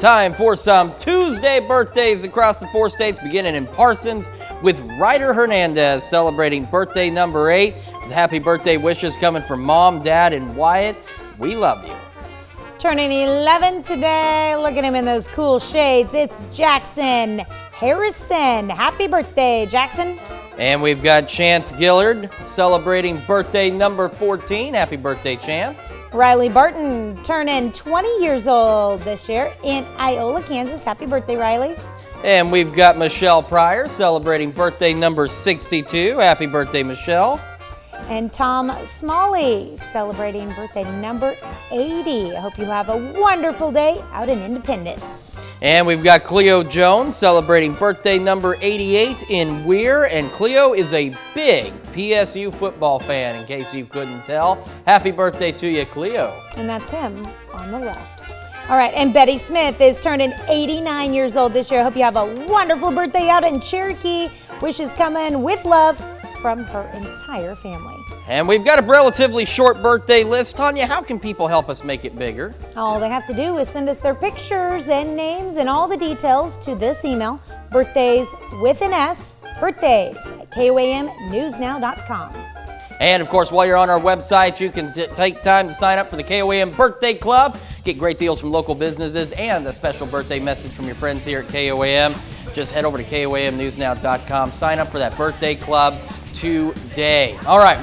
Time for some Tuesday birthdays across the 4 states, beginning in Parsons with Ryder Hernandez celebrating birthday number 8. With happy birthday wishes coming from Mom, Dad, and Wyatt. We love you. Turning 11 today. Look at him in those cool shades. It's Jackson Harrison. Happy birthday, Jackson. And we've got Chance Gillard celebrating birthday number 14. Happy birthday, Chance. Riley Barton turning 20 years old this year in Iola, Kansas. Happy birthday, Riley. And we've got Michelle Pryor celebrating birthday number 62. Happy birthday, Michelle. And Tom Smalley celebrating birthday number 80. I hope you have a wonderful day out in Independence. And we've got Cleo Jones celebrating birthday number 88 in Weir. And Cleo is a big PSU football fan, in case you couldn't tell. Happy birthday to you, Cleo. And that's him on the left. All right, and Betty Smith is turning 89 years old this year. I hope you have a wonderful birthday out in Cherokee. Wishes coming with love from her entire family. And we've got a relatively short birthday list. Tanya, how can people help us make it bigger? All they have to do is send us their pictures and names and all the details to this email, birthdays with an S, birthdays@KOAMnewsnow.com. And of course, while you're on our website, you can take time to sign up for the KOAM Birthday Club, get great deals from local businesses, and a special birthday message from your friends here at KOAM. Just head over to KOAMnewsnow.com, sign up for that birthday club today. All right,